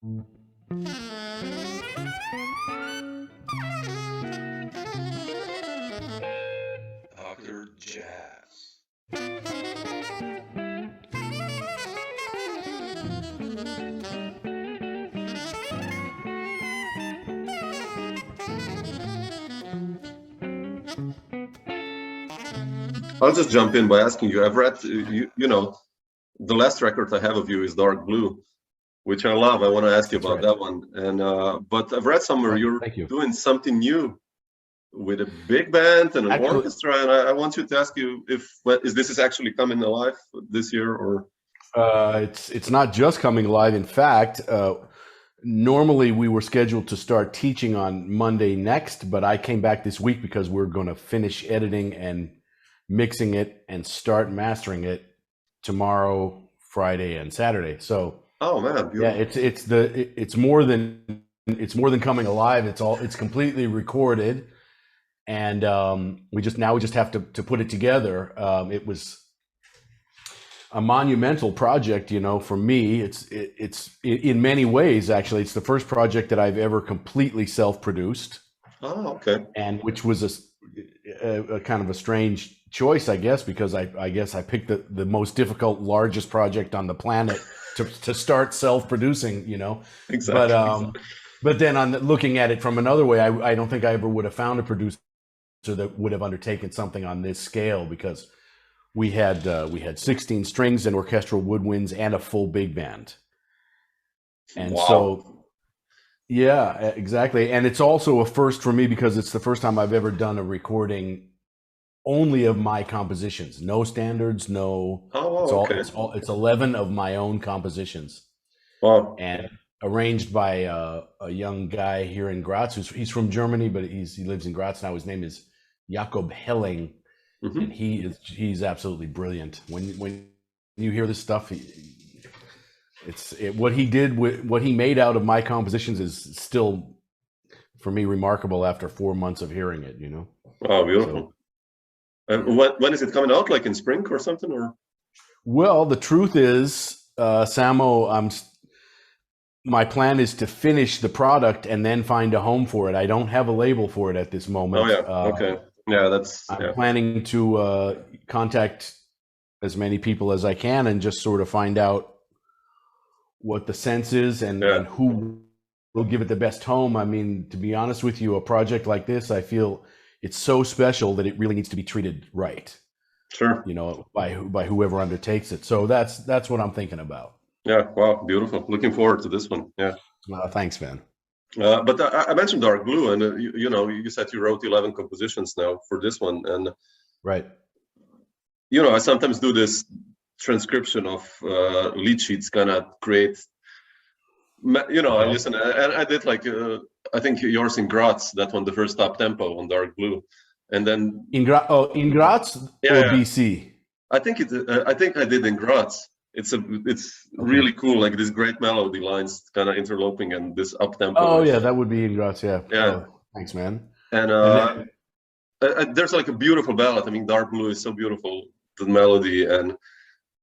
Dr. Jazz. I'll just jump in by asking you. I've read, you know, the last record I have of you is Dark Blue, which I love. I want to ask you about that one. And but I've read somewhere you're doing something new with a big band and an orchestra, and I want you to ask you if this is actually coming alive this year, or it's not just coming alive. In fact, normally we were scheduled to start teaching on Monday next, but I came back this week because we're going to finish editing and mixing it and start mastering it tomorrow, Friday, and Saturday. So, oh man, yeah, it's more than coming alive. It's completely recorded, and we just have to put it together. It was a monumental project, you know, for me. It's in many ways, actually, it's the first project that I've ever completely self-produced. Oh, okay. And which was a kind of a strange choice, I guess, because I guess I picked the most difficult, largest project on the planet to start self-producing, you know. Exactly. But then on looking at it from another way, I don't think I ever would have found a producer that would have undertaken something on this scale, because we had 16 strings and orchestral woodwinds and a full big band. And wow. So, yeah, exactly. And it's also a first for me because it's the first time I've ever done a recording only of my compositions, no standards, no. Oh, wow, it's 11 of my own compositions. Wow. And arranged by a young guy here in Graz. He's from Germany, but he lives in Graz now. His name is Jakob Helling. Mm-hmm. And he's absolutely brilliant. When you hear this stuff, what he made out of my compositions is still, for me, remarkable after 4 months of hearing it, you know. Oh, beautiful. So, when is it coming out? Like in spring or something, or? Well, the truth is, Samo, my plan is to finish the product and then find a home for it. I don't have a label for it at this moment. Oh yeah, okay. Yeah, I'm planning to contact as many people as I can and just sort of find out what the sense is and who will give it the best home. I mean, to be honest with you, a project like this, I feel it's so special that it really needs to be treated right. Sure. You know, by whoever undertakes it. So that's what I'm thinking about. Yeah. Wow. Beautiful. Looking forward to this one. Yeah. Thanks, man. But I mentioned Dark Blue, and you know, you said you wrote 11 compositions now for this one, and right. You know, I sometimes do this transcription of lead sheets, kind of create. You know, I listen, and I did like I think yours in Graz, that one, the first up tempo on Dark Blue, and then in Graz or BC. I think I did in Graz. It's really cool, like these great melody lines kind of interloping and this up tempo. Oh yeah, that would be in Graz, yeah. Yeah. Oh, thanks, man. And there's like a beautiful ballad. I mean, Dark Blue is so beautiful, the melody. And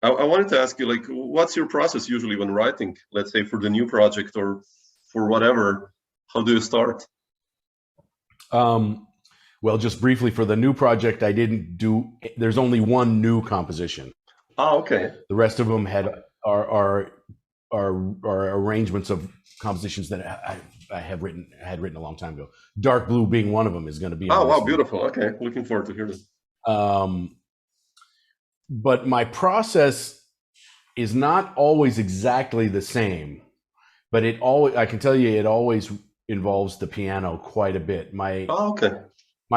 I wanted to ask you, like, what's your process usually when writing, let's say for the new project or for whatever? How do you start? Well, just briefly, for the new project, there's only one new composition. Oh, okay. The rest of them are arrangements of compositions that I had written a long time ago. Dark Blue being one of them is going to be. Oh wow, beautiful. Okay, looking forward to hearing it. But my process is not always exactly the same, but I can tell you, it always involves the piano quite a bit. My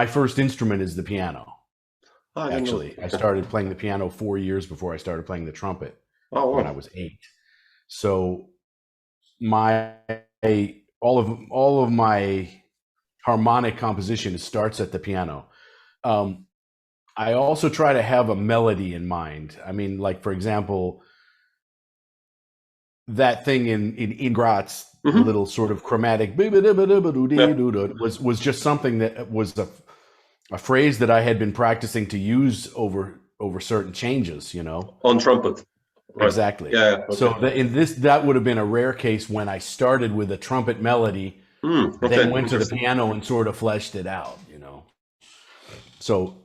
first instrument is the piano. Actually, I started playing the piano 4 years before I started playing the trumpet when I was 8. So all of my harmonic composition starts at the piano. I also try to have a melody in mind. I mean, like, for example, that thing in Graz, the little sort of chromatic was just something that was a phrase that I had been practicing to use over certain changes, you know. On trumpet. Right. Exactly. Yeah. Okay. So that would have been a rare case when I started with a trumpet melody, then went to the piano and sort of fleshed it out, you know. So,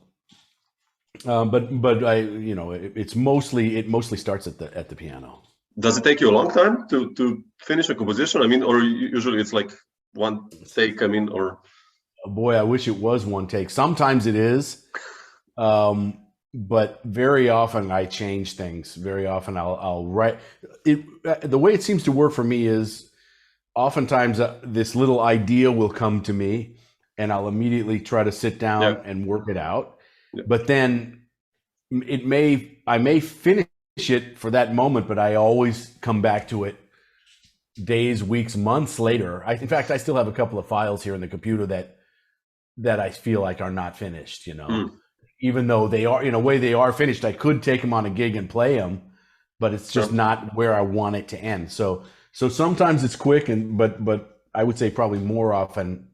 but I, you know, it mostly starts at the piano. Does it take you a long time to finish a composition? I mean, or usually it's like one take. I mean, or boy, I wish it was one take. Sometimes it is, but very often I change things. Very often I'll write it. The way it seems to work for me is oftentimes this little idea will come to me, and I'll immediately try to sit down and work it out. But then I may finish it for that moment, but I always come back to it days, weeks, months later. In fact, I still have a couple of files here in the computer that I feel like are not finished, you know, even though they are, in a way they are finished. I could take them on a gig and play them, but it's just not where I want it to end. So sometimes it's quick, but I would say probably more often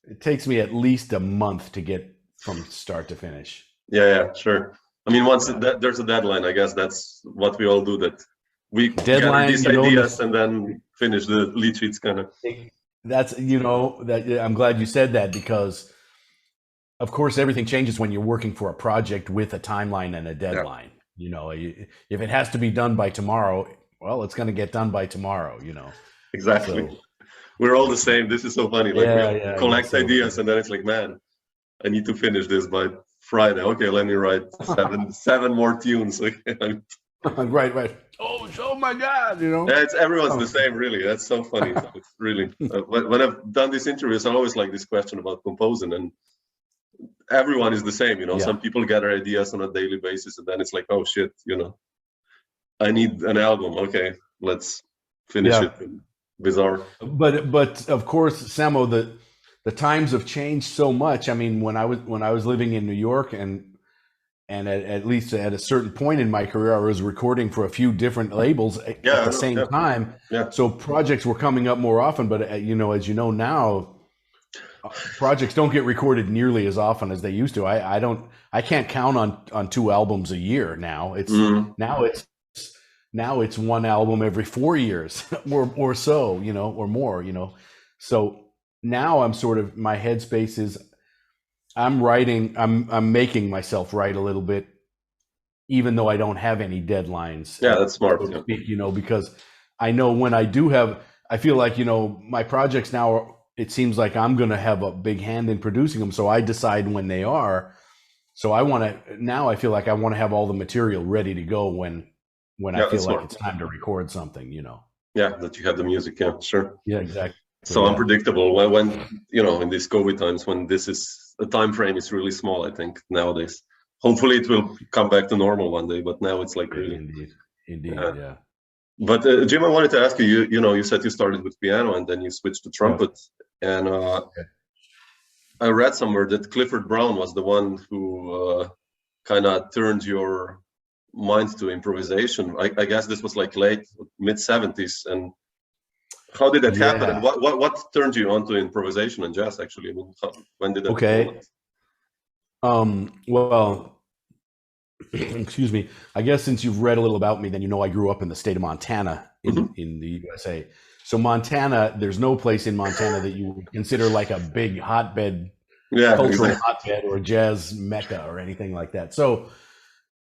it takes me at least a month to get from start to finish. Yeah, sure. I mean, once there's a deadline, I guess that's what we all do, that we gather these ideas and then finish the lead sheets kind of. That's, you know, that I'm glad you said that, because of course everything changes when you're working for a project with a timeline and a deadline. You know, if it has to be done by tomorrow, well, it's going to get done by tomorrow, you know. Exactly. So, we're all the same. This is so funny. Like we collect ideas and then it's like, man, I need to finish this by Friday. Okay, let me write seven more tunes. Okay. Right. Oh my God, you know. Yeah, everyone's the same, really. That's so funny. It's really when I've done these interviews, I always like this question about composing, and everyone is the same, you know. Some people gather ideas on a daily basis, and then it's like, oh shit, you know, I need an album. Okay, let's finish it. Bizarre. But of course, Samo, the times have changed so much. I mean, when I was living in New York, and at least at a certain point in my career, I was recording for a few different labels at the same time. Yeah. So projects were coming up more often. But you know, as you know now, projects don't get recorded nearly as often as they used to. I can't count on 2 albums a year now. It's now it's one album every 4 years or so, you know, or more, you know. So now I'm sort of, my headspace is I'm making myself write a little bit, even though I don't have any deadlines. Yeah, that's smart. So to speak, you know, because I know when I do have, I feel like, you know, my projects now, it seems like I'm going to have a big hand in producing them. So I decide when they are. So I feel like I want to have all the material ready to go when I feel like it's time to record something, you know. Yeah, that you have the music. Yeah, sure. Yeah, exactly. So unpredictable when, you know, in these COVID times, when the time frame is really small, I think nowadays. Hopefully it will come back to normal one day, but now it's like really. Indeed, yeah. But Jim, I wanted to ask you, you know, you said you started with piano and then you switched to trumpet. Yeah. And I read somewhere that Clifford Brown was the one who kind of turned your mind to improvisation. I guess this was like mid 70s. And how did that happen? And what turned you on to improvisation and jazz, actually? I mean, when did that happen? Well, excuse me. I guess since you've read a little about me, then you know I grew up in the state of Montana in the USA. So Montana, there's no place in Montana that you would consider like a big hotbed, cultural hotbed or jazz mecca or anything like that. So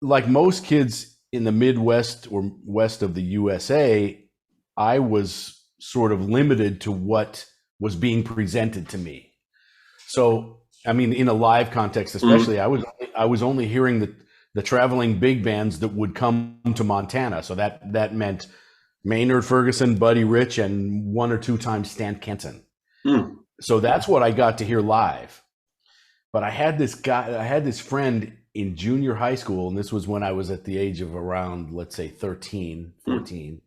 like most kids in the Midwest or west of the USA, I was sort of limited to what was being presented to me. So, I mean, in a live context, especially, I was only hearing the traveling big bands that would come to Montana. So that meant Maynard Ferguson, Buddy Rich, and 1 or 2 times Stan Kenton. So that's what I got to hear live. But I had this friend in junior high school, and this was when I was at the age of around, let's say 13, 14,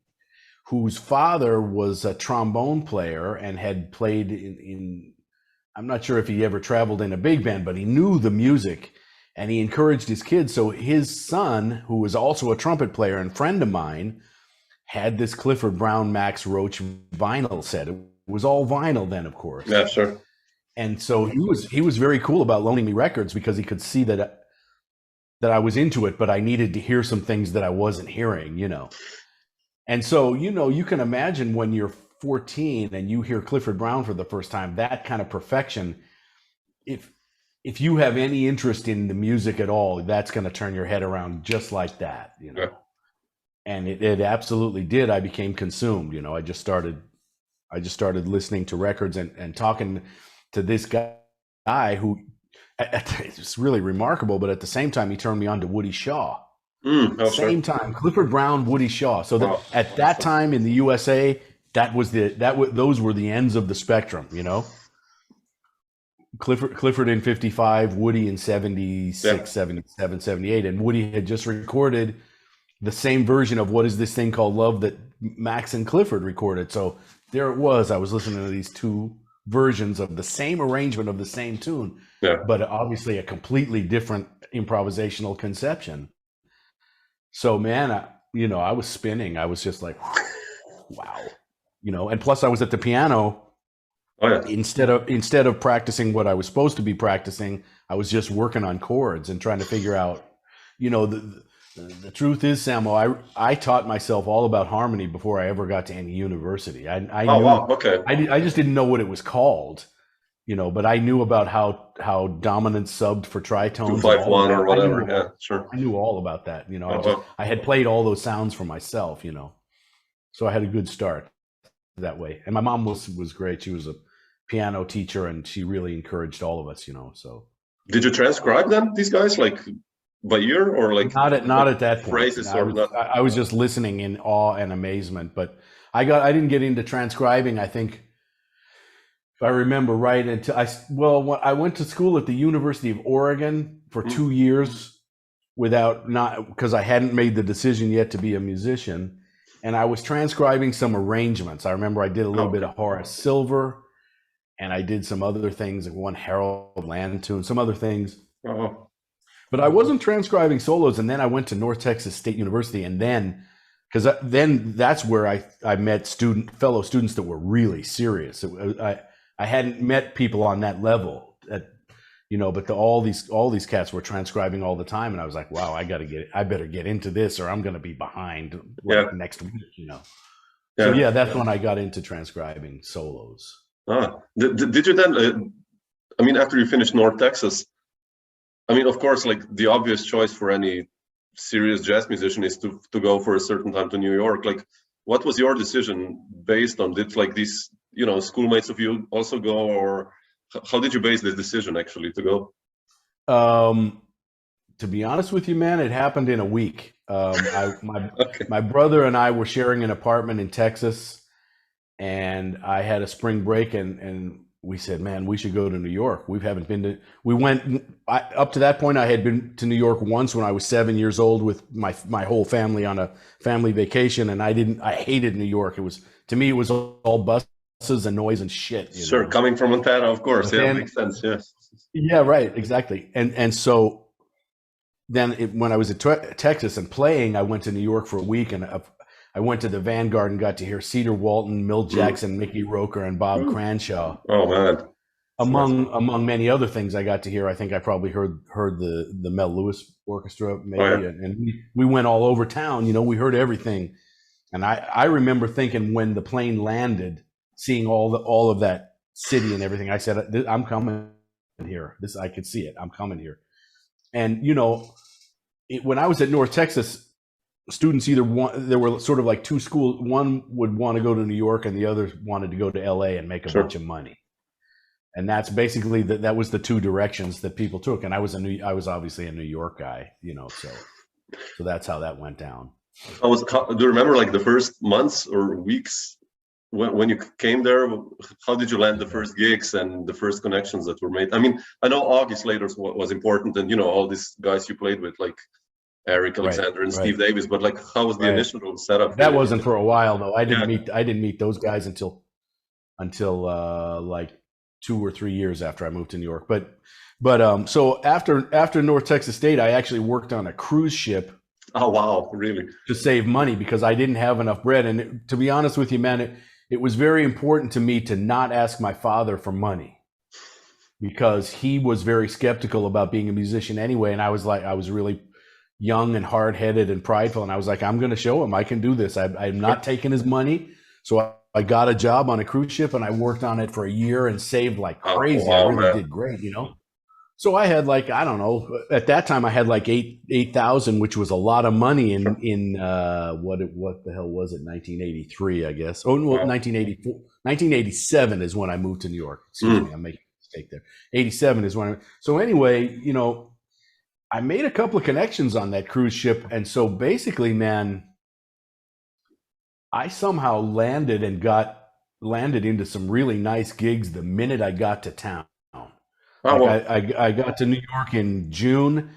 whose father was a trombone player and had played in I'm not sure if he ever traveled in a big band, but he knew the music and he encouraged his kids. So his son, who was also a trumpet player and friend of mine, had this Clifford Brown Max Roach vinyl set. It was all vinyl then, of course. Yeah, sure. And so he was very cool about loaning me records because he could see that I was into it, but I needed to hear some things that I wasn't hearing, you know. And so, you know, you can imagine when you're 14 and you hear Clifford Brown for the first time, that kind of perfection, if you have any interest in the music at all, that's going to turn your head around just like that, you know. Yeah. And it absolutely did. I became consumed, you know. I just started listening to records and talking to this guy who, it's really remarkable, but at the same time, he turned me on to Woody Shaw. Same time, Clifford Brown, Woody Shaw. So at that time in the USA, those were the ends of the spectrum, you know. Clifford in 55, Woody in 76, 77, 78, and Woody had just recorded the same version of What Is This Thing Called Love that Max and Clifford recorded. So there it was. I was listening to these two versions of the same arrangement of the same tune, but obviously a completely different improvisational conception. So man, I was spinning. I was just like, wow, you know. And plus, I was at the piano. Instead of practicing what I was supposed to be practicing, I was just working on chords and trying to figure out, you know, the truth is, Samo, I taught myself all about harmony before I ever got to any university. I just didn't know what it was called, you know, but I knew about how dominant subbed for tritones, 2-5-1 or whatever. I knew all about that, you know. I had played all those sounds for myself, you know, so I had a good start that way. And my mom was great. She was a piano teacher, and she really encouraged all of us, you know. So did you transcribe them, these guys, like by ear, or like not at that point? Phrases I was just listening in awe and amazement. But I didn't get into transcribing, I think, if I remember right, until I went to school at the University of Oregon for 2 years because I hadn't made the decision yet to be a musician. And I was transcribing some arrangements. I remember I did a little bit of Horace Silver, and I did some other things, like one Harold Land tune, some other things. But I wasn't transcribing solos. And then I went to North Texas State University, and then that's where I met fellow students that were really serious. I hadn't met people on that level, you know, but all these cats were transcribing all the time, and I was like, wow, I better get into this, or I'm going to be behind next week, you know. So that's when I got into transcribing solos. Did you then? I mean, after you finished North Texas, I mean, of course, like the obvious choice for any serious jazz musician is to go for a certain time to New York. Like, what was your decision based on? Did like these, you know, schoolmates of you also go, or how did you base this decision actually to go? To be honest with you, man, it happened in a week. My brother and I were sharing an apartment in Texas, and I had a spring break, and we said, man, we should go to New York. Up to that point, I had been to New York once when I was 7 years old with my whole family on a family vacation, and I hated New York. To me, it was all buses and noise and shit. Sure, know? Coming from Montana, of course. Yeah, makes sense. Yes. Yeah, right. Exactly. And so then when I was at Texas and playing, I went to New York for a week, and I went to the Vanguard and got to hear Cedar Walton, Milt Jackson, Mickey Roker, and Bob Cranshaw. Oh man! Among many other things, I got to hear. I think I probably heard the Mel Lewis Orchestra, maybe, and we went all over town. You know, we heard everything, and I remember thinking when the plane landed, seeing all of that city and everything. I said, "I'm coming here. I could see it. I'm coming here." And you know, when I was at North Texas, students there were sort of like two schools. One would want to go to New York, and the other wanted to go to LA and make a bunch of money. And that's basically that was the two directions that people took. And I was obviously a New York guy, you know, so that's how that went down. Do you remember like the first months or weeks when you came there? How did you land the first gigs and the first connections that were made? I mean, I know August later was important, and you know all these guys you played with, like Eric Alexander and Steve Davis, but like how was the initial setup? That wasn't for a while though. I didn't meet those guys until like 2 or 3 years after I moved to New York. But so after North Texas State, I actually worked on a cruise ship. Oh wow, really? To save money because I didn't have enough bread. And to be honest with you, man, it was very important to me to not ask my father for money. because he was very skeptical about being a musician anyway. And I was really young and hard-headed and prideful. And I was like, I'm going to show him I can do this. I'm not taking his money. So I got a job on a cruise ship and I worked on it for a year and saved like crazy. I really did great, you know? So I had like, I don't know, at that time I had like 8,000, which was a lot of money in what the hell was it? 1983, I guess. Oh, no, 1984, 1987 is when I moved to New York. Excuse me, I'm making a mistake there. 87 is when so anyway, you know, I made a couple of connections on that cruise ship. And so basically, man, I somehow landed into some really nice gigs the minute I got to town. Like I got to New York in June,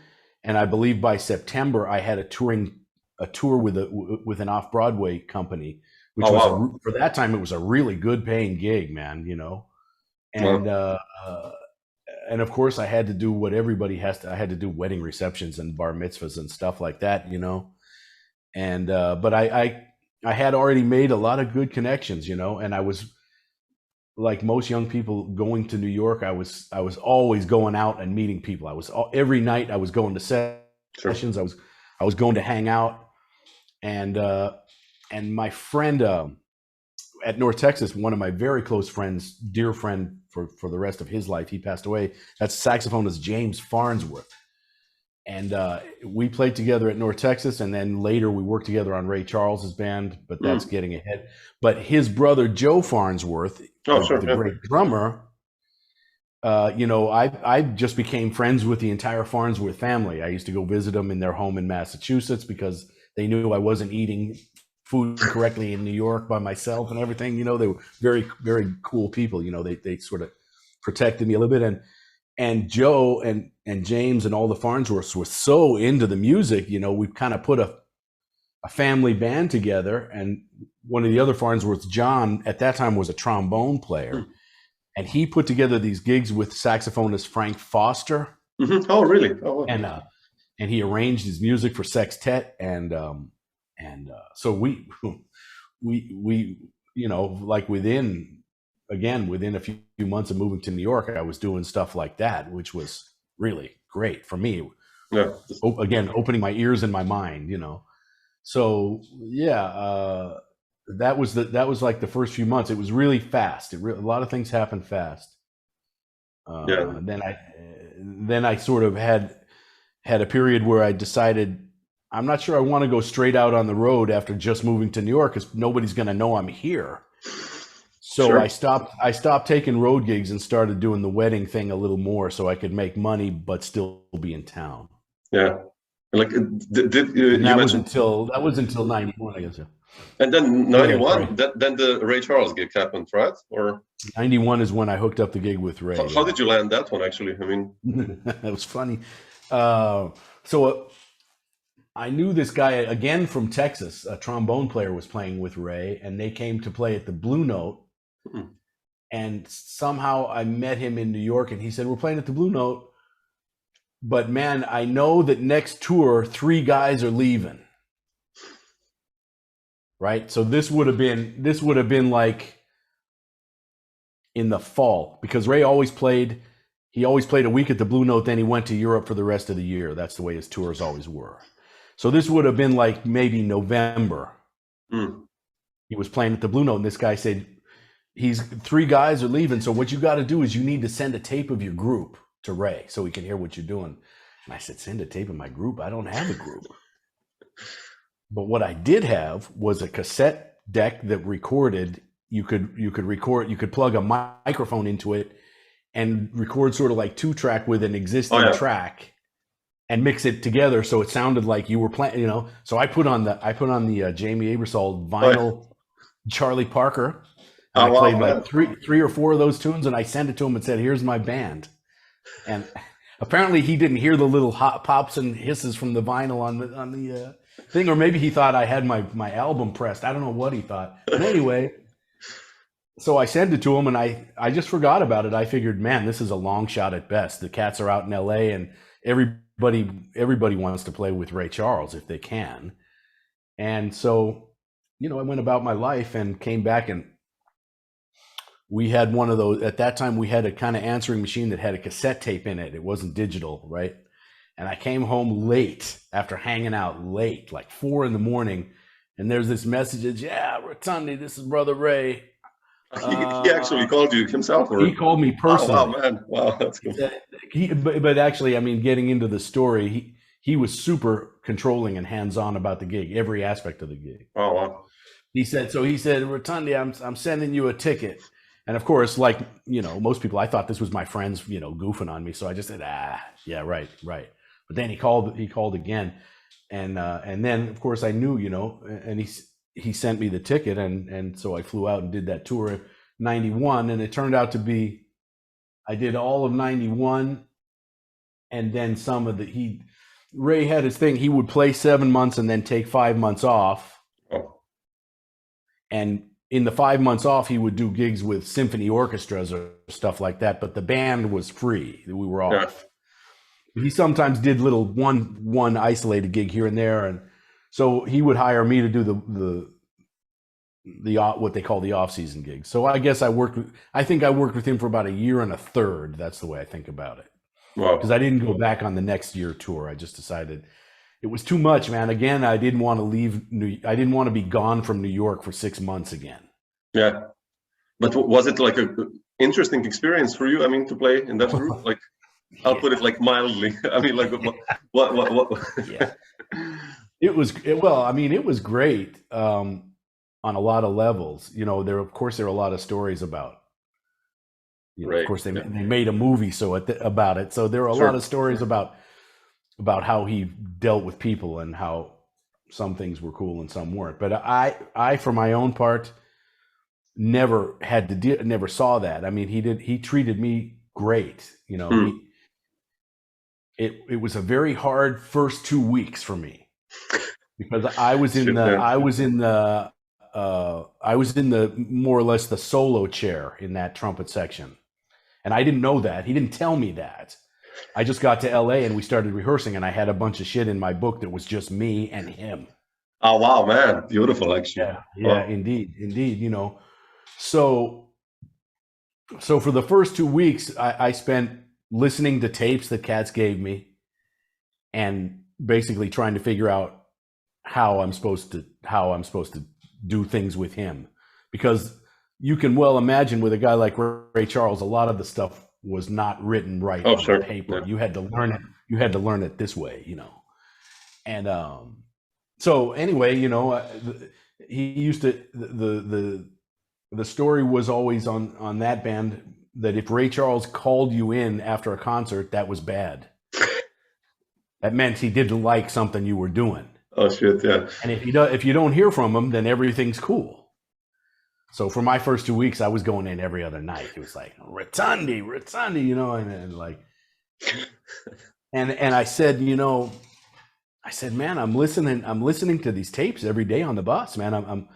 and I believe by September I had a tour with an off-Broadway company, which for that time it was a really good paying gig, man, you know. And and of course I had to do what everybody has to. I had to do wedding receptions and bar mitzvahs and stuff like that, you know. And but I had already made a lot of good connections, you know, and I was, like most young people going to New York, I was always going out and meeting people. Every night I was going to sessions. I was going to hang out, and my friend at North Texas, one of my very close friends, dear friend for the rest of his life, he passed away. That's saxophonist James Farnsworth, and we played together at North Texas, and then later we worked together on Ray Charles's band. But that's getting ahead. But his brother Joe Farnsworth, the great drummer, you know, I just became friends with the entire Farnsworth family. I used to go visit them in their home in Massachusetts because they knew I wasn't eating food correctly in New York by myself and everything. You know, they were very, very cool people. You know, they sort of protected me a little bit. And Joe and James and all the Farnsworths were so into the music. You know, we kind of put a family band together, and one of the other Farnsworths, John, at that time was a trombone player, and he put together these gigs with saxophonist Frank Foster. Oh, really? Oh, wow. And he arranged his music for sextet, and so we you know, like within a few months of moving to New York, I was doing stuff like that, which was really great for me. Yeah. Again, opening my ears and my mind, you know. So yeah, that was like the first few months. It was really fast. A lot of things happened fast. Then I sort of had a period where I decided I'm not sure I want to go straight out on the road after just moving to New York, because nobody's going to know I'm here. So I stopped taking road gigs and started doing the wedding thing a little more, so I could make money but still be in town. Yeah, like that was until 91, I guess. Yeah. And then 91, then the Ray Charles gig happened, right? Or 91 is when I hooked up the gig with Ray. How did you land that one, actually? I mean, it was funny. So I knew this guy again from Texas. A trombone player was playing with Ray, and they came to play at the Blue Note. And somehow I met him in New York, and he said, "We're playing at the Blue Note, but man, I know that next tour 3 guys are leaving." Right? So this would have been like in the fall, because Ray always played a week at the Blue Note, then he went to Europe for the rest of the year. That's the way his tours always were. So this would have been like maybe November. He was playing at the Blue Note, and this guy said, 3 guys are leaving, so what you got to do is you need to send a tape of your group to Ray so he can hear what you're doing. And I said, send a tape of my group? I don't have a group. But what I did have was a cassette deck that recorded. You could plug a microphone into it and record sort of like 2-track with an existing track and mix it together so it sounded like you were playing, you know. So I put on the Jamie Aebersold vinyl Charlie Parker. And I played like 3 or 4 of those tunes, and I sent it to him and said, "Here's my band." And apparently he didn't hear the little pops and hisses from the vinyl on the thing, or maybe he thought I had my album pressed. I don't know what he thought. But anyway, so I sent it to him, and I just forgot about it. I figured, man, this is a long shot at best. The cats are out in LA, and everybody wants to play with Ray Charles if they can. And so, you know, I went about my life and came back, and we had one of those. At that time, we had a kind of answering machine that had a cassette tape in it. It wasn't digital, right? And I came home late after hanging out late, like 4 a.m. And there's this message, yeah, Rotondi, this is Brother Ray. He actually called you himself? Or? He called me personally. Oh, wow, man. Wow, that's cool. But actually, I mean, getting into the story, he was super controlling and hands-on about the gig, every aspect of the gig. Oh, wow. He said, Rotondi, I'm sending you a ticket. And of course, like, you know, most people, I thought this was my friends, you know, goofing on me. So I just said, yeah, right. But then he called again. And then of course I knew, you know, and he sent me the ticket. And so I flew out and did that tour in 91. And it turned out to be, I did all of 91. And then some of Ray had his thing. He would play 7 months and then take 5 months off. Oh. And in the 5 months off, he would do gigs with symphony orchestras or stuff like that. But the band was free. We were off. Yeah. He sometimes did little one isolated gig here and there. And so he would hire me to do the what they call the off-season gigs. So I guess I think I worked with him for about a year and a third. That's the way I think about it. Wow. Because I didn't go back on the next year tour. I just decided it was too much, man. Again, I didn't want to leave. I didn't want to be gone from New York for 6 months again. Yeah. But was it like a interesting experience for you? I mean, to play in that group? Like, I'll put it like mildly. I mean, like, what? Yeah. It was great on a lot of levels. You know, there are a lot of stories about. You know, right. Of course, they made a movie about it. So there are a lot of stories about how he dealt with people and how some things were cool and some weren't. But I for my own part, never saw that. I mean, he treated me great. You know, it was a very hard first 2 weeks for me because I was in the more or less the solo chair in that trumpet section. And I didn't know that. He didn't tell me that. I just got to LA and we started rehearsing and I had a bunch of shit in my book that was just me and him. Oh, wow, man. Beautiful, actually. Yeah, wow. Indeed. You know, so for the first 2 weeks, I spent listening to tapes that cats gave me and basically trying to figure out how I'm supposed to do things with him. Because you can well imagine with a guy like Ray Charles, a lot of the stuff was not written right on paper. Yeah. You had to learn it. You had to learn it this way, you know. And so anyway, you know, he used to the story was always on that band that if Ray Charles called you in after a concert, that was bad. That meant he didn't like something you were doing. Oh shit, yeah. And if you don't hear from him, then everything's cool. So for my first 2 weeks, I was going in every other night. It was like Rotondi, you know, and like, and I said, you know, man, I'm listening to these tapes every day on the bus, man.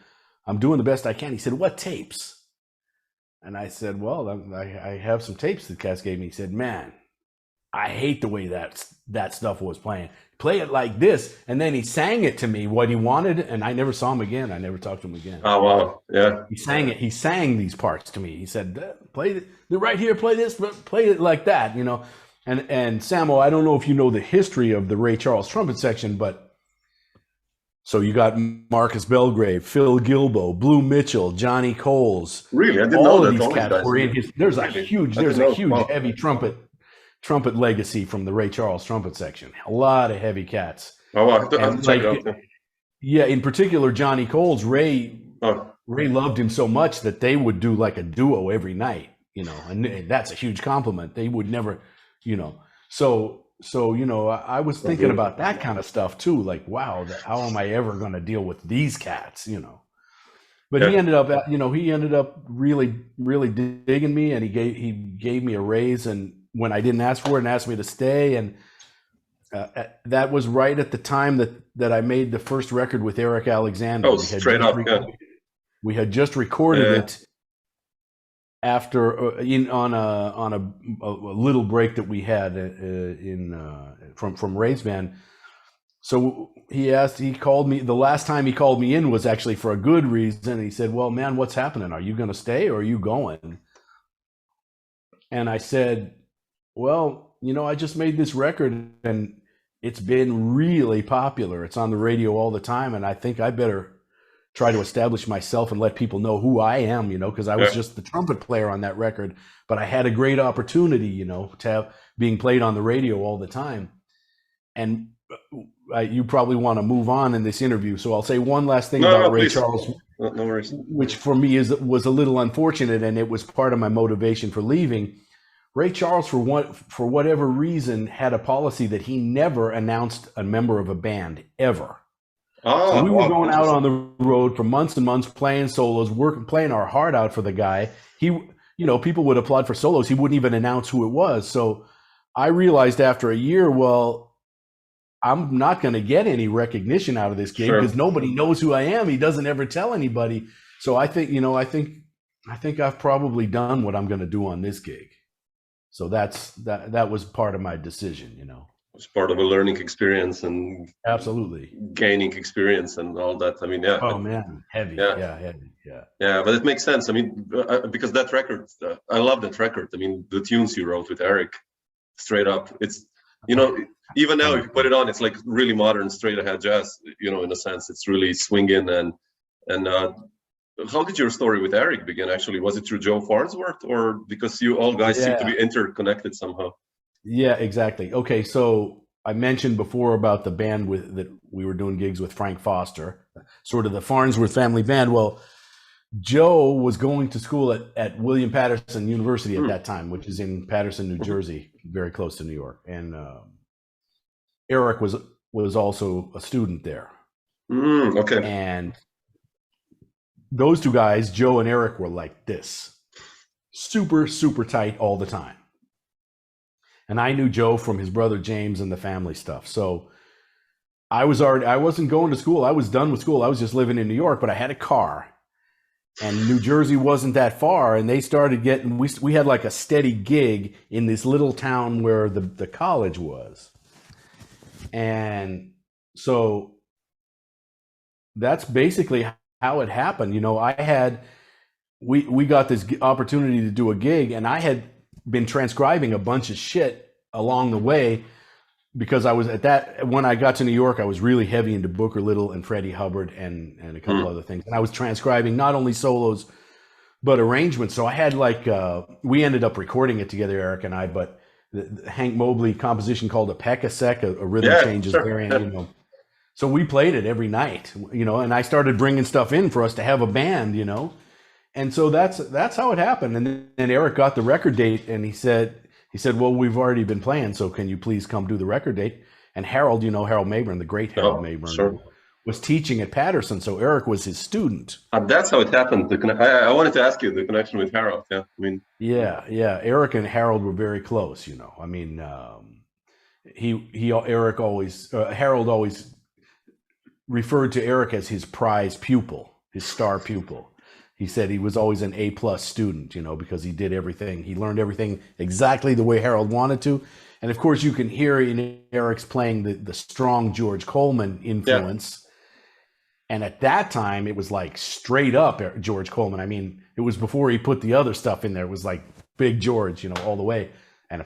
I'm doing the best I can. He said, what tapes? And I said, well, I have some tapes that Cass gave me. He said, man, I hate the way that stuff was playing. Play it like this. And then he sang it to me what he wanted, and I never saw him again. I never talked to him again. Oh, wow. Yeah. He sang it. He sang these parts to me. He said, play it right here, play this, play it like that, you know. And Samo, I don't know if you know the history of the Ray Charles trumpet section, but so you got Marcus Belgrave, Phil Gilbo, Blue Mitchell, Johnny Coles. Really? I didn't know that. These cats were in his. There's a huge heavy trumpet legacy from the Ray Charles trumpet section. A lot of heavy cats. Oh, I have to check it out. Yeah, in particular, Johnny Coles, Ray loved him so much that they would do like a duo every night, you know, and that's a huge compliment. They would never, you know, so, you know, I was thinking about that kind of stuff too. Like, wow, how am I ever going to deal with these cats, you know? But he ended up really, really digging me, and he gave me a raise, and when I didn't ask for it, and asked me to stay. And that was right at the time that I made the first record with Eric Alexander. Oh, straight up, We had just recorded it after on a little break that we had from Ray's band. So he called me, the last time he called me in was actually for a good reason. He said, well, man, what's happening? Are you going to stay or are you going? And I said, well, I just made this record and it's been really popular. It's on the radio all the time. And I think I better try to establish myself and let people know who I am, because I was just the trumpet player on that record, but I had a great opportunity, to have being played on the radio all the time. And you probably want to move on in this interview. So I'll say one last thing about Ray Charles, no worries. Which for me was a little unfortunate. And it was part of my motivation for leaving. Ray Charles, for whatever reason, had a policy that he never announced a member of a band ever. Oh, so we were going out on the road for months and months, playing solos, playing our heart out for the guy. People would applaud for solos. He wouldn't even announce who it was. So I realized after a year, well, I'm not going to get any recognition out of this gig because nobody knows who I am. He doesn't ever tell anybody. So I think I've probably done what I'm going to do on this gig. So that was part of my decision, It's part of a learning experience and absolutely gaining experience and all that. I mean, yeah. Oh man, heavy. Yeah, heavy. Yeah. Yeah, but it makes sense. I mean, because that record, I love that record. I mean, the tunes you wrote with Eric, straight up, it's, even now if you put it on, it's like really modern, straight ahead jazz. In a sense, it's really swinging and. How did your story with Eric begin? Actually, was it through Joe Farnsworth, or because you all guys seem to be interconnected somehow? Yeah, exactly. Okay, so I mentioned before about the band that we were doing gigs with Frank Foster, sort of the Farnsworth family band. Well, Joe was going to school at William Patterson University at that time, which is in Patterson, New Jersey, very close to New York. And Eric was also a student there. Okay. And those two guys, Joe and Eric, were like this, super, super tight all the time. And I knew Joe from his brother James and the family stuff. So I wasn't going to school. I was done with school. I was just living in New York, but I had a car. And New Jersey wasn't that far. And they started getting, we had like a steady gig in this little town where the college was. And so that's basically how it happened. We got this opportunity to do a gig, and I had been transcribing a bunch of shit along the way because I was when I got to New York, I was really heavy into Booker Little and Freddie Hubbard and a couple other things. And I was transcribing not only solos, but arrangements. So I had we ended up recording it together, Eric and I, but the Hank Mobley composition called a peck-a-sec, a rhythm changes variant, So we played it every night, and I started bringing stuff in for us to have a band, and so that's how it happened. And then Eric got the record date, and he said, well, we've already been playing, so can you please come do the record date? And Harold, Harold Mabern, the great Harold Mabern, was teaching at Patterson, so Eric was his student. That's how it happened. I wanted to ask you the connection with Harold. Yeah, I mean, yeah. Eric and Harold were very close. I mean, Harold always referred to Eric as his prize pupil, his star pupil. He said he was always an A+ student, because he did everything. He learned everything exactly the way Harold wanted to. And of course, you can hear in Eric's playing the strong George Coleman influence. Yeah. And at that time, it was like straight up George Coleman. I mean, it was before he put the other stuff in there. It was like Big George, all the way. And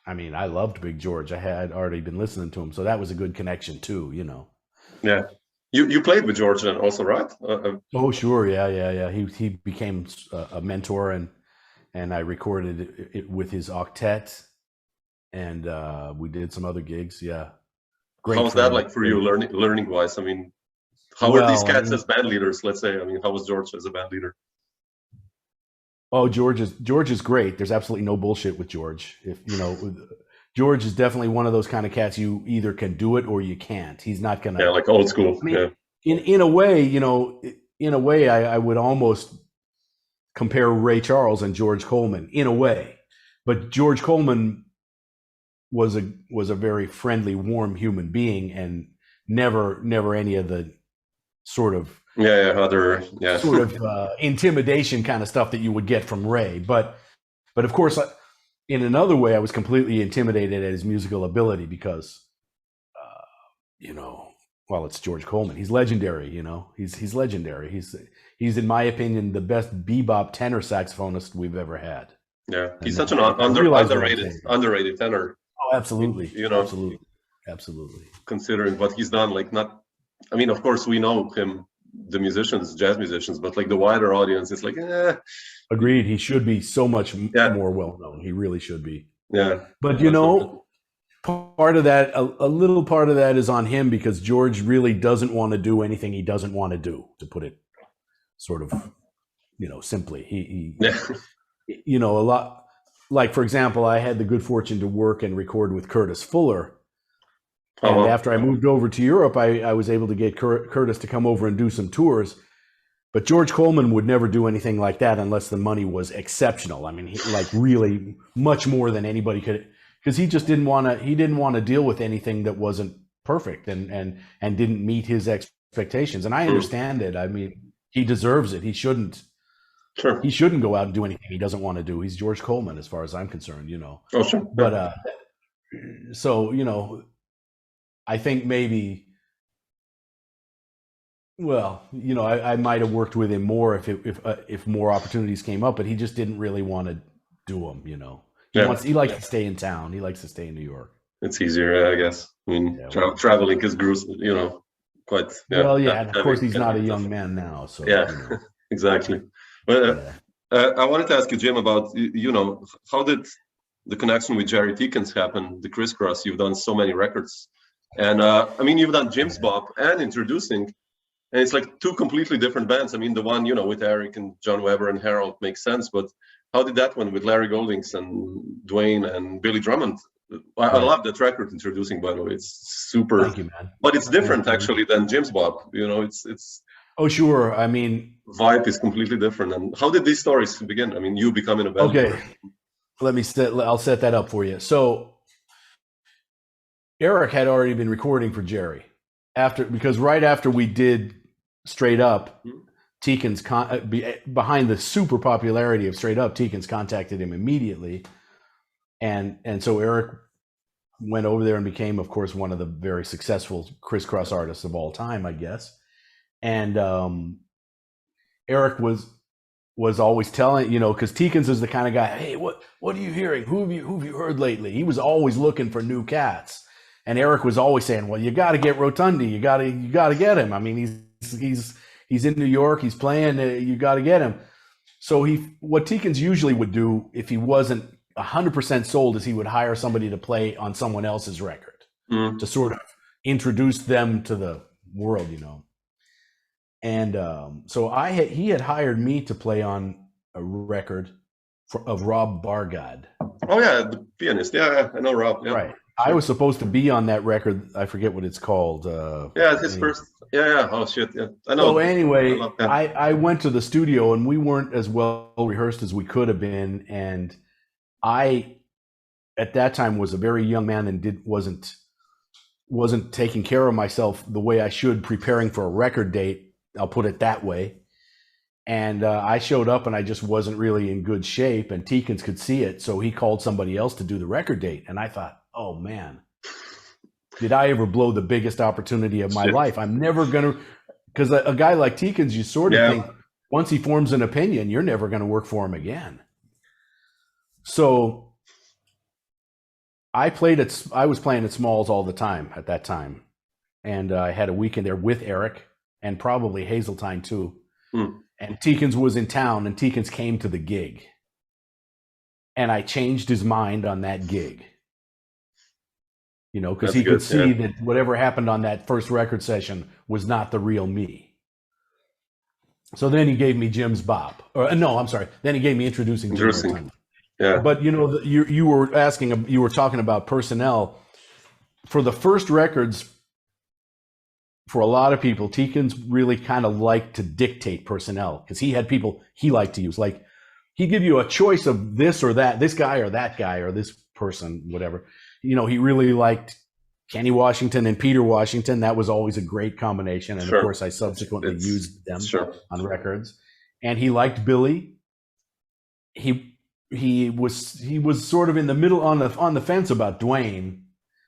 I loved Big George. I had already been listening to him. So that was a good connection too, Yeah. You played with George then also, right? Oh, sure. Yeah. He became a mentor, and I recorded it with his octet, and we did some other gigs. Yeah. Great. How was that like for you, learning wise? I mean, how were these cats as band leaders? Let's say. I mean, how was George as a band leader? Oh, George is great. There's absolutely no bullshit with George. George is definitely one of those kind of cats. You either can do it or you can't. He's not gonna. Yeah, like old school. I mean, yeah. In a way, I would almost compare Ray Charles and George Coleman in a way, but George Coleman was a very friendly, warm human being, and never any of the sort of intimidation kind of stuff that you would get from Ray. But of course. In another way, I was completely intimidated at his musical ability because, well, it's George Coleman. He's legendary, he's legendary. He's in my opinion the best bebop tenor saxophonist we've ever had. Yeah, he's such an underrated tenor. Oh, absolutely. Absolutely. Considering what he's done, of course we know him, the musicians, jazz musicians, but like the wider audience, it's like, Agreed. He should be so much more well known. He really should be. Yeah. But part of that, a little part of that is on him, because George really doesn't want to do anything he doesn't want to do, to put it sort of, simply. A lot, like, for example, I had the good fortune to work and record with Curtis Fuller. And after I moved over to Europe, I was able to get Curtis to come over and do some tours. But George Coleman would never do anything like that unless the money was exceptional. I mean, really much more than anybody could, because he just didn't want to deal with anything that wasn't perfect and didn't meet his expectations. And I understand it. I mean, he deserves it. He shouldn't. Sure. He shouldn't go out and do anything he doesn't want to do. He's George Coleman, as far as I'm concerned. Oh, sure. But I think maybe. Well, I might have worked with him more if more opportunities came up, but he just didn't really want to do them. He likes to stay in town. He likes to stay in New York. It's easier, I guess. I mean, traveling is gruesome, quite. Yeah, well, yeah, and of course he's not a young man now. So exactly. But I wanted to ask you, Jim, about how did the connection with Jerry Deakins happen? The crisscross. You've done so many records, and you've done Jim's Bop and Introducing. And it's like two completely different bands. I mean, the one, with Eric and John Weber and Harold makes sense, but how did that one with Larry Goldings and Dwayne and Billy Drummond? I love that record, Introducing, by the way. It's super. Thank you, man. But it's different, actually, than Jim's Bop. It's. Oh, sure. I mean, vibe is completely different. And how did these stories begin? I mean, you becoming a band. Okay. I'll set that up for you. So Eric had already been recording for Jerry because right after we did Straight Up, Deakins behind the super popularity of Straight Up, Deakins contacted him immediately, and so Eric went over there and became, of course, one of the very successful crisscross artists of all time, I guess. And Eric was always telling, because Deakins is the kind of guy, hey, what are you hearing? Who have you heard lately? He was always looking for new cats, and Eric was always saying, well, you got to get Rotondi, you got to get him. I mean, he's in New York, he's playing, you got to get him. So what Deakins usually would do if he wasn't 100% sold is he would hire somebody to play on someone else's record to sort of introduce them to the world, And so he had hired me to play on a record of Rob Bargad. Oh yeah, the pianist. Yeah, I know Rob. Yeah. Right. I was supposed to be on that record. I forget what it's called. It's his first. Yeah. Oh shit. Yeah, I know. So anyway, I went to the studio and we weren't as well rehearsed as we could have been, and I, at that time, was a very young man and wasn't taking care of myself the way I should, preparing for a record date. I'll put it that way. And I showed up and I just wasn't really in good shape, and Deakins could see it. So he called somebody else to do the record date. And I thought, oh man, did I ever blow the biggest opportunity of my life? I'm never going to, because a guy like Deakins, you sort of think once he forms an opinion, you're never going to work for him again. So I was playing at Smalls all the time at that time. And I had a weekend there with Eric and probably Hazeltine too. And Deakins was in town, and Deakins came to the gig. And I changed his mind on that gig. Because he could see that whatever happened on that first record session was not the real me. So then he gave me Jim's Bop. Then he gave me Introducing Jim Rotondi. Yeah. But you were talking about personnel. For the first records, for a lot of people, Deakins really kind of liked to dictate personnel because he had people he liked to use. Like, he'd give you a choice of this or that, this guy or that guy or this person, whatever. He really liked Kenny Washington and Peter Washington. That was always a great combination. And of course, I subsequently used them on records. And he liked Billy. He was sort of in the middle on the fence about Dwayne.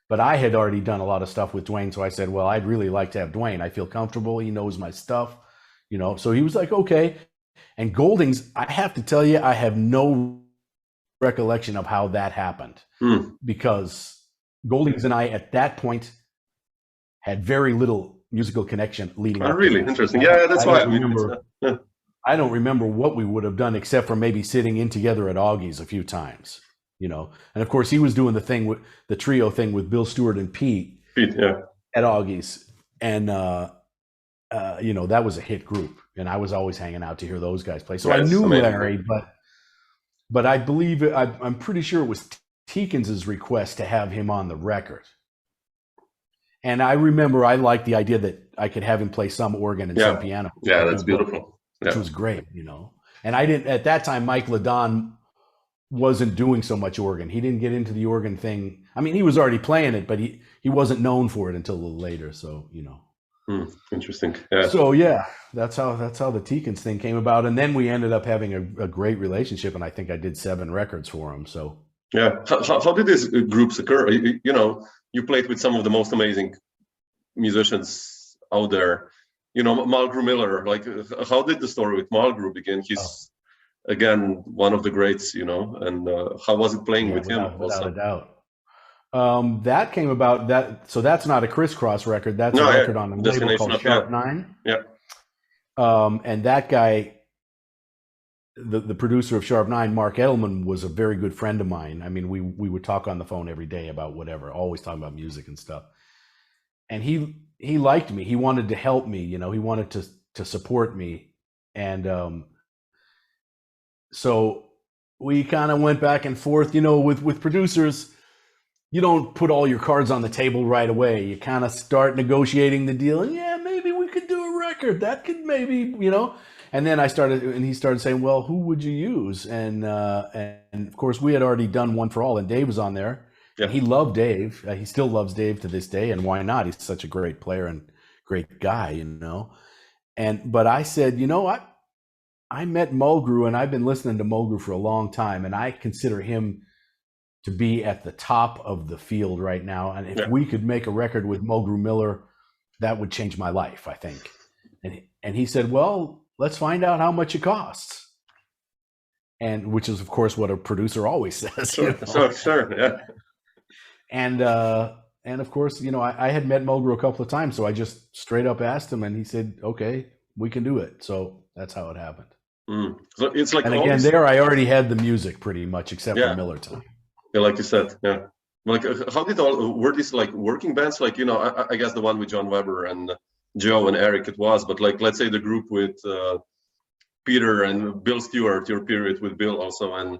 But I had already done a lot of stuff with Dwayne, so I said, well, I'd really like to have Dwayne. I feel comfortable. He knows my stuff, you know. So he was like, okay. And Golding's, I have to tell you, I have no recollection of how that happened because Golding's and I at that point had very little musical connection leading up. Really interesting. Yeah, that's why I remember. I don't remember what we would have done except for maybe sitting in together at Augie's a few times. You know, and of course he was doing the thing with the trio thing with Bill Stewart and Pete at Augie's, and you know, that was a hit group, and I was always hanging out to hear those guys play. So I knew Larry, but I believe I'm pretty sure it was Teekins' request to have him on the record. And I remember I liked the idea that I could have him play some organ and some piano. Yeah, that's beautiful. Which was great, you know. And I didn't at that time. Mike LaDon wasn't doing so much organ. He didn't get into the organ thing. I mean, he was already playing it, but he wasn't known for it until a little later. So, you know. Interesting. Yeah. So yeah, that's how the Teekins thing came about. And then we ended up having a great relationship, and I think I did 7 records for him. So yeah. How did these groups occur? You know, you played with some of the most amazing musicians out there. You know, Mulgrew Miller, like how did the story with Mulgrew begin? He's again one of the greats, you know, and how was it playing with him? Without a doubt. That came about that. So that's not a Crisscross record. That's a record on a label called Sharp 9. Yeah. And that guy, the producer of Sharp 9, Mark Edelman, was a very good friend of mine. I mean, we would talk on the phone every day about whatever, always talking about music and stuff. And he liked me. He wanted to help me, you know, he wanted to support me. And so we kind of went back and forth, you know, with producers. You don't put all your cards on the table right away. You kind of start negotiating the deal, and yeah, maybe we could do a record. That could maybe, you know. And then he started saying, well, who would you use? And of course we had already done One for All, and Dave was on there. Yeah. He loved Dave. He still loves Dave to this day, and why not? He's such a great player and great guy, you know. But I said, you know what? I met Mulgrew, and I've been listening to Mulgrew for a long time, and I consider him to be at the top of the field right now. And if we could make a record with Mulgrew Miller, that would change my life, I think. And he said, well, let's find out how much it costs. And which is, of course, what a producer always says. Sure, you know? Sure, yeah. And of course, you know, I had met Mulgrew a couple of times, so I just straight up asked him, and he said, okay, we can do it. So that's how it happened. So it's like, and again, there I already had the music pretty much, except for Miller time. Yeah, like you said, yeah. Like, how did were these like working bands? Like, you know, I guess the one with John Weber and Joe and Eric it was, but like, let's say the group with Peter and Bill Stewart, your period with Bill also, and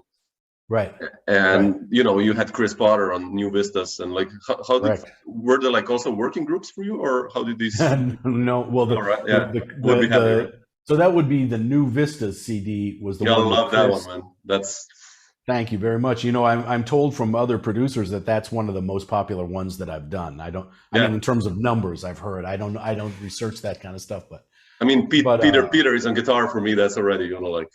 you know, you had Chris Potter on New Vistas, and like, how did were there like also working groups for you, or how did these? No, well, so that would be the New Vistas CD was the one. I love that one, man. That's. Thank you very much. You know, I'm told from other producers that that's one of the most popular ones that I've done. I mean, in terms of numbers, I've heard. I don't research that kind of stuff, but I mean, Peter is on guitar for me. That's already, you know, like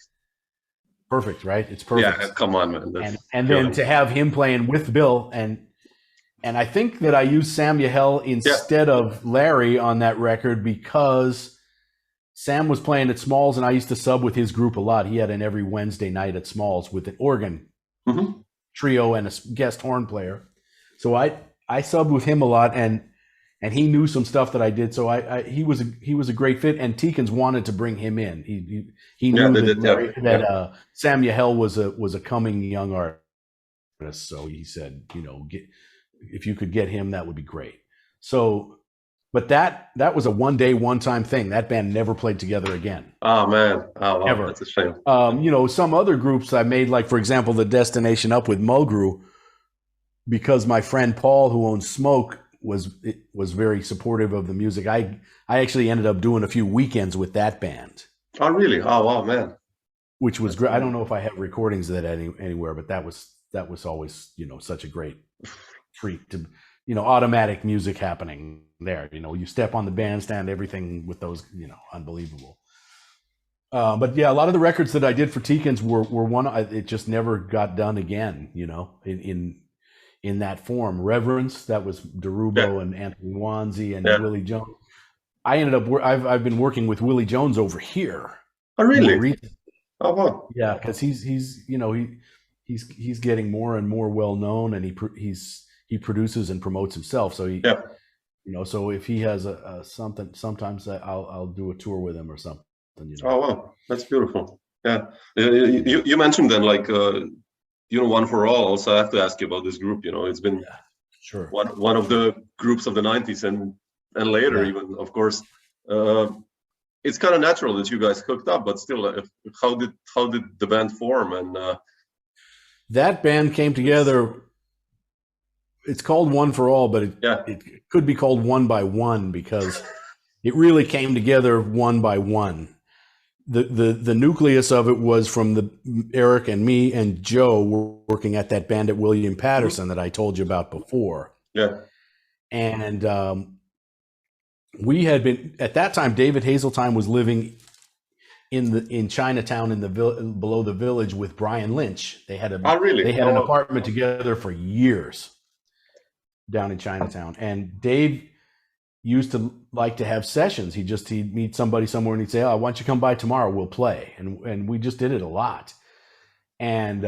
perfect, right? It's perfect. Yeah, come on, man. And then to have him playing with Bill, and I think that I used Sam Yahel instead of Larry on that record because Sam was playing at Smalls, and I used to sub with his group a lot. He had an every Wednesday night at Smalls with an organ trio and a guest horn player. So I subbed with him a lot, and he knew some stuff that I did. So he was a great fit, and Teekins wanted to bring him in. He knew that Sam Yahel was a coming young artist. So he said, you know, if you could get him, that would be great. So. But that was a one-day, one-time thing. That band never played together again. Oh, man. Oh, wow. Ever. That's a shame. You know, some other groups I made, like, for example, the Destination Up with Mulgrew, because my friend Paul, who owns Smoke, was very supportive of the music. I actually ended up doing a few weekends with that band. Oh, really? Oh, wow, man. Which was great. I don't know if I have recordings of that anywhere, but that was always, you know, such a great treat to, you know, automatic music happening there. You know, you step on the bandstand, everything with those, you know, unbelievable. But yeah, a lot of the records that I did for Teekins were one. It just never got done again. You know, in in that form. Reverence, that was DiRubbo and Anthony Wonsey and Willie Jones. I ended up, I've been working with Willie Jones over here. Oh, really? Oh, wow. Yeah, because he's you know, he's getting more and more well known, and he produces and promotes himself. So you know, so if he has a something, sometimes I'll do a tour with him or something. You know? Oh, wow, that's beautiful. Yeah, you mentioned then, like, you know, One for All. Also, I have to ask you about this group. You know, it's been one of the groups of the '90s and later even, of course. It's kind of natural that you guys hooked up, but still, how did the band form? And that band came together. It's called One for All, but it could be called One by One, because it really came together one by one. The nucleus of it was from Eric and me and Joe were working at that band at William Patterson that I told you about before. Yeah, and we had been, at that time, David Hazeltine was living in Chinatown below the village with Brian Lynch. They had an apartment together for years down in Chinatown. And Dave used to like to have sessions. He'd meet somebody somewhere and he'd say, "Oh, why don't you come by tomorrow? We'll play." And we just did it a lot. And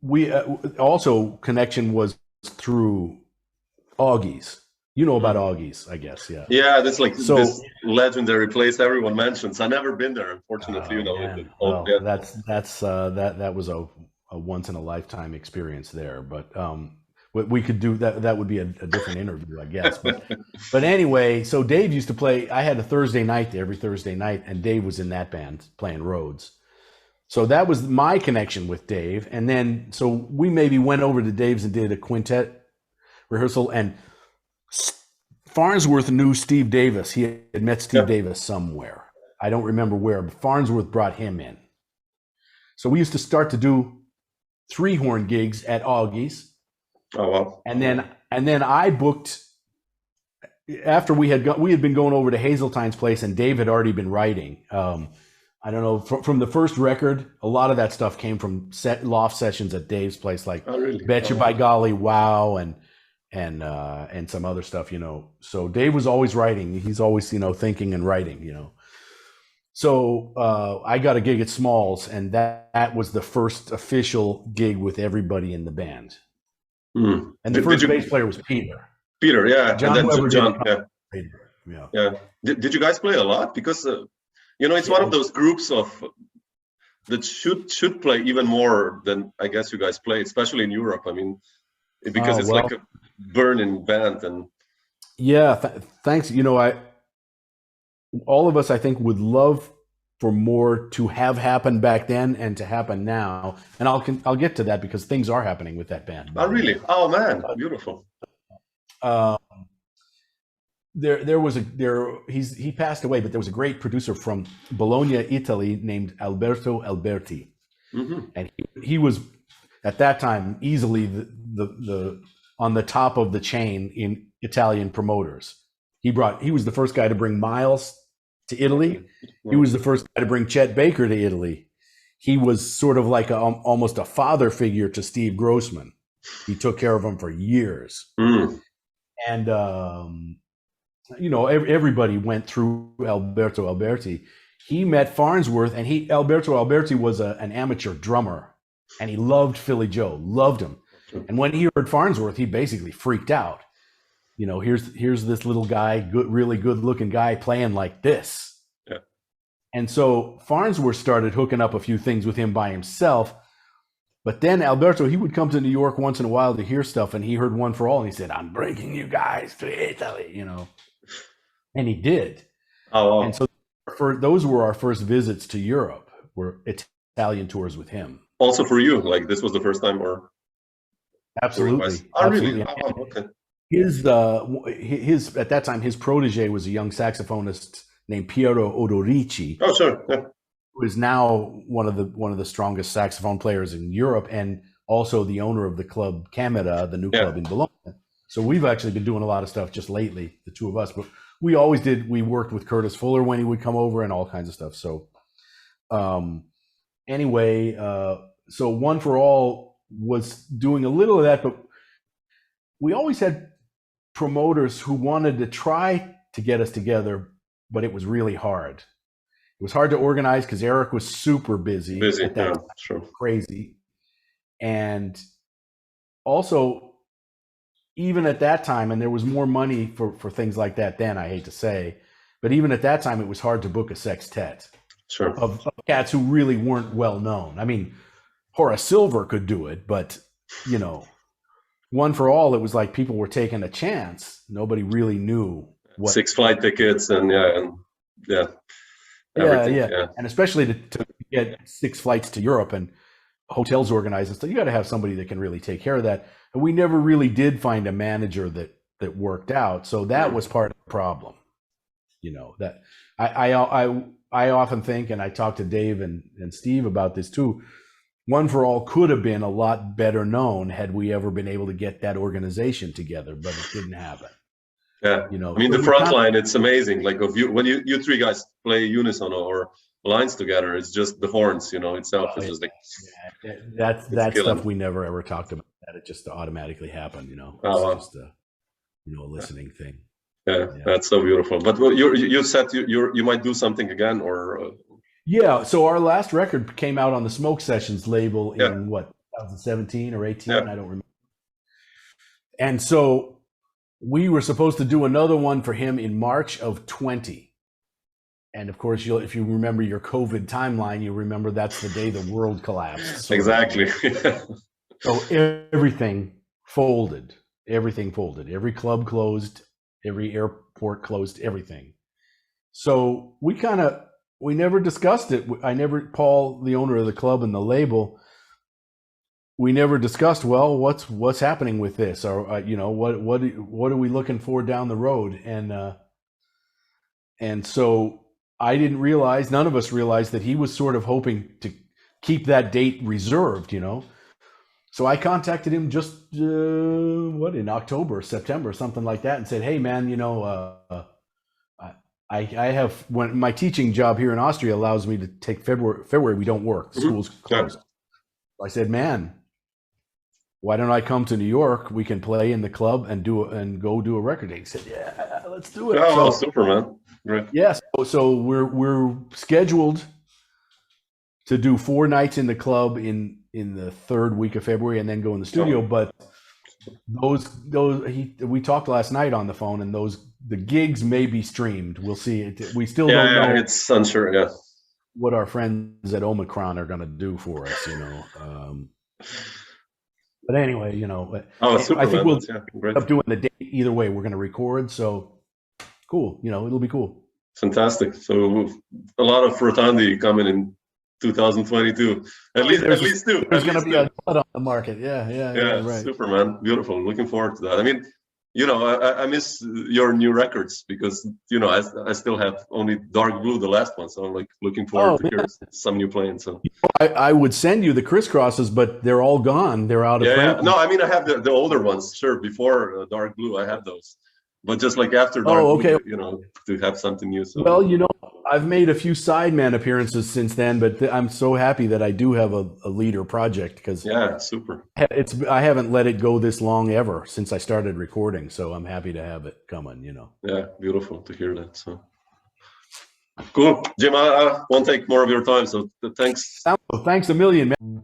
we also connection was through Augie's. You know about Augie's, I guess. Yeah, that's like this legendary place everyone mentions. I've never been there, unfortunately. You know, that was a once in a lifetime experience there. But we could do that. That would be a different interview, I guess. But anyway, so Dave used to play. I had a Thursday night there every Thursday night, and Dave was in that band playing Rhodes. So that was my connection with Dave. And then so we maybe went over to Dave's and did a quintet rehearsal, and Farnsworth knew Steve Davis. He had met Steve Davis somewhere. I don't remember where, but Farnsworth brought him in. So we used to start to do 3-horn gigs at Augie's. Oh, wow. And then I booked, after we had been going over to Hazeltine's place, and Dave had already been writing. I don't know, from the first record, a lot of that stuff came from loft sessions at Dave's place, like Betcha by Golly, Wow, and some other stuff, you know. So Dave was always writing. He's always, you know, thinking and writing, you know. So I got a gig at Smalls, and that was the first official gig with everybody in the band. And the first bass player was Peter. Peter, yeah. John, and then John, yeah. Did you guys play a lot? Because you know, it's one of those groups that should play even more than I guess you guys play, especially in Europe. I mean, because it's like a burning band. And thanks. You know, all of us, I think, would love for more to have happened back then and to happen now. And I'll get to that, because things are happening with that band. Oh, really? Oh, man, beautiful. He passed away, but there was a great producer from Bologna, Italy, named Alberto Alberti, and he was at that time easily the on the top of the chain in Italian promoters. He was the first guy to bring Miles to Italy. He was the first guy to bring Chet Baker to Italy. He was sort of like almost a father figure to Steve Grossman. He took care of him for years, and you know, everybody went through Alberto Alberti. He met Farnsworth, and Alberto Alberti was an amateur drummer, and he loved Philly Joe, loved him. And when he heard Farnsworth, he basically freaked out. You know, here's this little guy, really good looking guy playing like this. Yeah. And so Farnsworth started hooking up a few things with him by himself. But then Alberto, he would come to New York once in a while to hear stuff, and he heard One for All, and he said, "I'm bringing you guys to Italy," you know. And he did. Oh, wow. And so those were our first visits to Europe, were Italian tours with him. Also for you, like this was the first time, or? Absolutely. Oh, absolutely. Really? Oh, okay. His at that time, his protege was a young saxophonist named Piero Odorici. Oh, sure. Yeah. Who is now one of the strongest saxophone players in Europe, and also the owner of the club Camera, the new club in Bologna. So we've actually been doing a lot of stuff just lately, the two of us, but we always did. We worked with Curtis Fuller when he would come over and all kinds of stuff. So anyway, so One for All was doing a little of that, but we always had promoters who wanted to try to get us together, but it was really hard. It was hard to organize because Eric was super busy at that time, sure. Crazy. And also, even at that time, and there was more money for things like that then, I hate to say, but even at that time, it was hard to book a sextet of cats who really weren't well known. I mean, Horace Silver could do it, but, you know, One for All, it was like people were taking a chance. Nobody really knew what. 6 flight tickets and everything. Yeah. And especially to get 6 flights to Europe and hotels organized and stuff, you got to have somebody that can really take care of that. And we never really did find a manager that worked out. So that was part of the problem. You know, that I often think, and I talk to Dave and Steve about this too, One for All could have been a lot better known had we ever been able to get that organization together, but it didn't happen. Yeah, you know, I mean, the front line, it's amazing. Like when you 3 guys play unison or lines together, it's just the horns, you know, itself is just like that stuff we never ever talked about. That it just automatically happened, you know. It's just a listening thing. Yeah, that's so beautiful. But you said you might do something again, or yeah. So our last record came out on the Smoke Sessions label in what, 2017 or 18? I don't remember. And so we were supposed to do another one for him in March of 20. And of course, if you remember your COVID timeline, you remember that's the day the world collapsed. So exactly. So everything folded. Everything folded. Every club closed. Every airport closed. Everything. So we never discussed it. Paul, the owner of the club and the label, we never discussed, well, what's happening with this, or you know, what are we looking for down the road, and so I didn't realize, none of us realized that he was sort of hoping to keep that date reserved, you know. So I contacted him just in October, September, something like that, and said, hey man, you know, I have, when my teaching job here in Austria allows me to take February we don't work, the school's closed. I said, man, why don't I come to New York? We can play in the club and go do a record. He said, yeah, let's do it. Oh, super, man. Right. Yes. Yeah, so we're scheduled to do 4 nights in the club in the 3rd week of February and then go in the studio. But we talked last night on the phone, and the gigs may be streamed. We'll see. We still don't know. It's unsure. Yeah. What our friends at Omicron are going to do for us, you know. But anyway, you know, I think we'll end up doing the date either way. We're going to record, so cool. You know, it'll be cool. Fantastic. So a lot of Rotondi coming in 2022. At least 2. There's going to be a lot on the market. Yeah. Right. Super, man. Beautiful. Looking forward to that. I mean, you know, I miss your new records because, you know, I still have only Dark Blue, the last one. So I'm like looking forward to hear some new playing. So I would send you the crisscrosses, but they're all gone. They're out of print. Yeah. No, I mean, I have the older ones. Sure. Before Dark Blue, I have those. But just like after Dark Blue, you know, to have something new. So. Well, you know, I've made a few sideman appearances since then, but I'm so happy that I do have a leader project because super. I haven't let it go this long ever since I started recording, so I'm happy to have it coming. You know. Yeah, beautiful to hear that. So cool, Jim. I won't take more of your time. So thanks. Thanks a million, man.